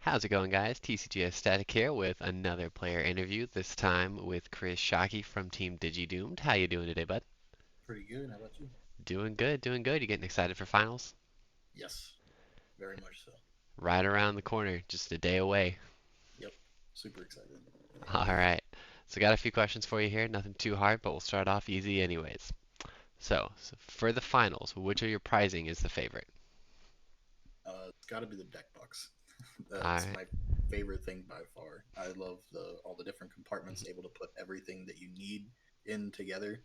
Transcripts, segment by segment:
How's it going, guys? TCG Static here with another player interview, this time with Chris Shockey from Team Digi-Doomed. How you doing today, bud? Pretty good. How about you? Doing good, doing good. You getting excited for finals? Yes, very much so. Right around the corner, just a day away. Yep, super excited. All right. So got a few questions for you here. Nothing too hard, but we'll start off easy anyways. So for the finals, which of your prizing is the favorite? It's got to be the deck box. All That's right. my favorite thing by far. I love the all the different compartments, able to put everything that you need in together,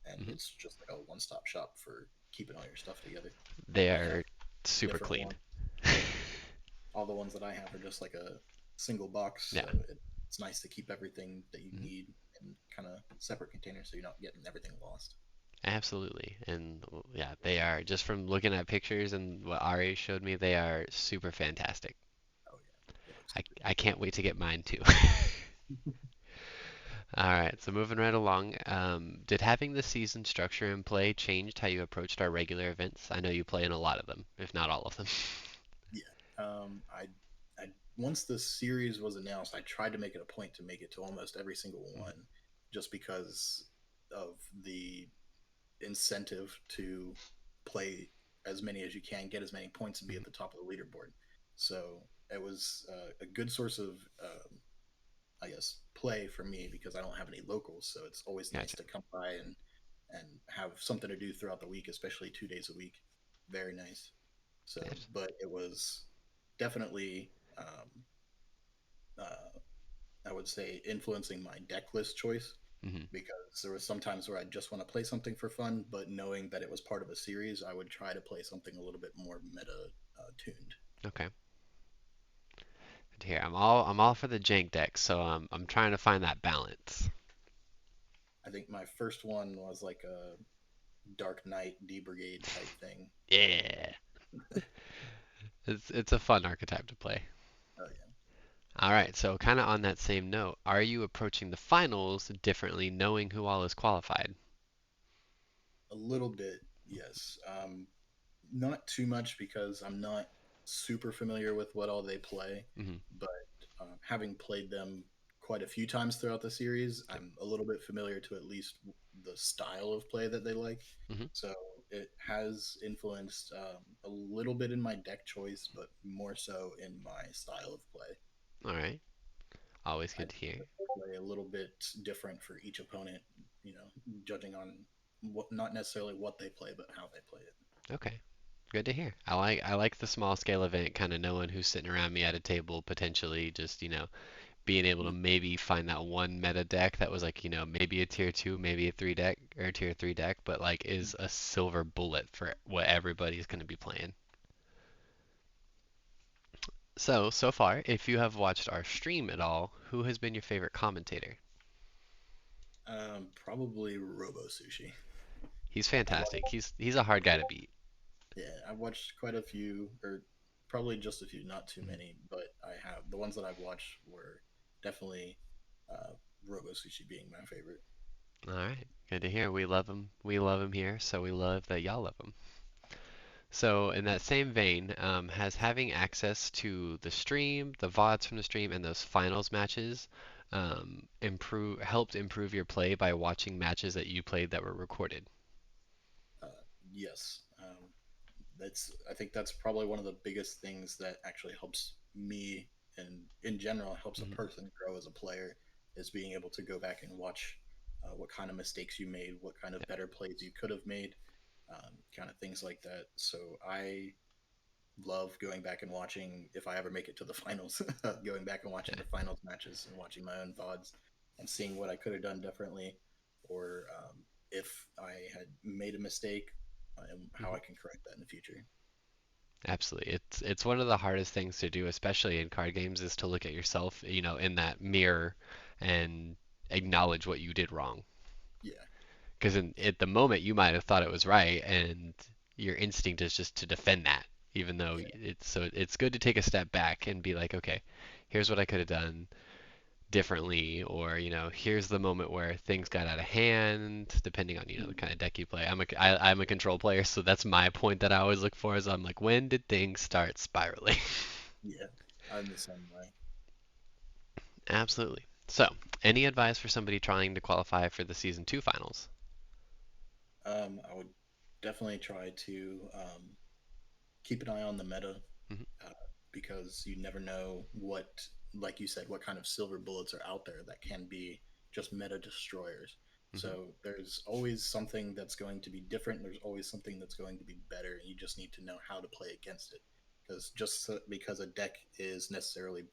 and Mm-hmm. it's just like a one-stop shop for keeping all your stuff together. They I have are super different clean. ones. Yep, all the ones that I have are just like a single box, Yeah, so it's nice to keep everything that you mhm, need in kind of separate containers, so you're not getting everything lost. absolutely. And yeah, they are, just from looking at pictures and what Ari showed me, they are super fantastic. Oh yeah, they look I, super I good. can't wait to get mine too. All right, so moving right along, did having the season structure in play changed how you approached our regular events? I know you play in a lot of them, if not all of them. Yeah. I once the series was announced, I tried to make it a point to make it to almost every single Mhm. one, just because of the incentive to play as many as you can, get as many points, and be Mhm. at the top of the leaderboard. So it was a good source of, I guess, play for me because I don't have any locals. So it's always nice Gotcha. to come by and have something to do throughout the week, especially 2 days a week. Very nice. So, Gotcha. but it was definitely, um, uh, I would say, influencing my deck list choice Hmm. because there was some times where I just want to play something for fun, but knowing that it was part of a series, I would try to play something a little bit more meta tuned. Okay. Good. Here, I'm all for the jank deck, so I'm trying to find that balance. I think my first one was like a Dark Knight D Brigade type thing. Yeah, it's a fun archetype to play. Oh yeah, All right, so kind of on that same note, are you approaching the finals differently, knowing who all is qualified? a little bit, yes. Not too much because I'm not super familiar with what all they play, Hmm. but having played them quite a few times throughout the series, Yep. I'm a little bit familiar to at least the style of play that they like. Hmm. So it has influenced a little bit in my deck choice, but more so in my style of play. All right, always I good to hear. play a little bit different for each opponent, judging on what not necessarily what they play, but how they play it. Okay. Good to hear. I like the small scale event, kind of knowing who's sitting around me at a table, potentially just, being able to maybe find that one meta deck that was like, maybe a tier two, maybe a three deck or a tier three deck, but like is a silver bullet for what everybody's going to be playing. So far, if you have watched our stream at all, who has been your favorite commentator? Probably Robo Sushi. He's I watched, fantastic. He's a hard guy to beat. yeah, I watched quite a few, or probably just a few, not too Mhm. many, but I have the ones that I've watched were definitely Robo Sushi being my favorite. All right, good to hear. We love him. We love him here, so we love that y'all love him. So, in that same vein, has having access to the stream, the VODs from the stream, and those finals matches helped improve your play by watching matches that you played that were recorded? Uh, yes, that's I think that's probably one of the biggest things that actually helps me and in general helps a Hmm. person grow as a player is being able to go back and watch what kind of mistakes you made, what kind of Yeah. better plays you could have made, kind of things like that. So I love going back and watching if I ever make it to the finals, going back and watching Yeah. the finals matches and watching my own VODs and seeing what I could have done differently, or if I had made a mistake and how Hmm. I can correct that in the future. Absolutely. It's one of the hardest things to do, especially in card games, is to look at yourself, in that mirror and acknowledge what you did wrong. Yeah, Because at the moment you might have thought it was right, and your instinct is just to defend that, even though yeah, it's good to take a step back and be like, okay, here's what I could have done differently, or here's the moment where things got out of hand, depending on the kind of deck you play. I'm a control player, so that's my point that I always look for is I'm like, when did things start spiraling? yeah. I'm the same way. Absolutely. So, any advice for somebody trying to qualify for the season two finals? I would definitely try to keep an eye on the meta, Hmm. uh, because you never know what, like you said, what kind of silver bullets are out there that can be just meta destroyers. Hmm. So there's always something that's going to be different. There's always something that's going to be better, and you just need to know how to play against it. Because because a deck is necessarily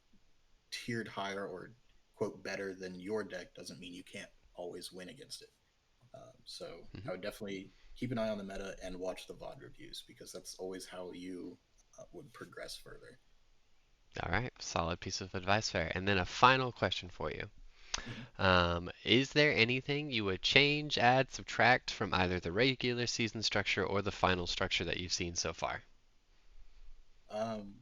tiered higher or quote better than your deck doesn't mean you can't always win against it. So I Hmm. would definitely keep an eye on the meta and watch the VOD reviews because that's always how you would progress further. All right, solid piece of advice there. And then a final question for you. Mhm. Is there anything you would change, add, subtract from either the regular season structure or the final structure that you've seen so far? Um,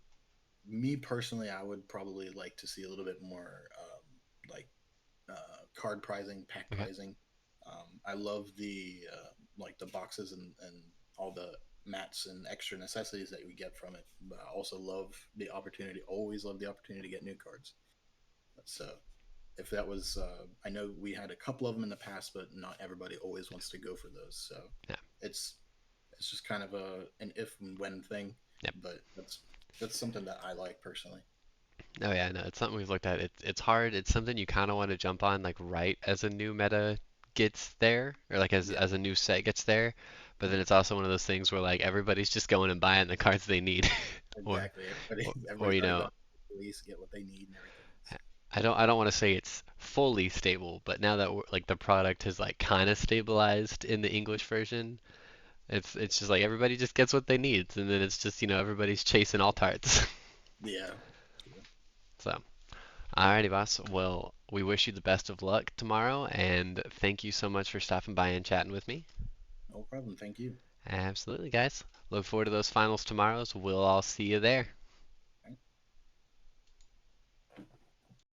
Me personally, I would probably like to see a little bit more like card pricing, pack Okay. pricing. I love the like the boxes and all the mats and extra necessities that we get from it. But I also love the opportunity. Always love the opportunity to get new cards. So if that was, I know we had a couple of them in the past, but not everybody always wants to go for those. So Yeah. it's it's just kind of an if and when thing. Yep. But that's something that I like personally. Oh yeah, no, it's something we've looked at. It's hard. It's something you kind of want to jump on like right as a new meta gets there, or like Yeah, as a new set gets there. But then mhm, it's also one of those things where like everybody's just going and buying the cards they need, or exactly. Everybody or, or everybody's you already know, going to release, get what they need and everything. I don't want to say it's fully stable, but now that like the product has like kind of stabilized in the English version, it's just like everybody just gets what they need, and then it's just everybody's chasing all tarts. Yeah, So, alrighty, boss. Well, we wish you the best of luck tomorrow, and thank you so much for stopping by and chatting with me. no problem. Thank you. Absolutely, guys. Look forward to those finals tomorrow, so we'll all see you there.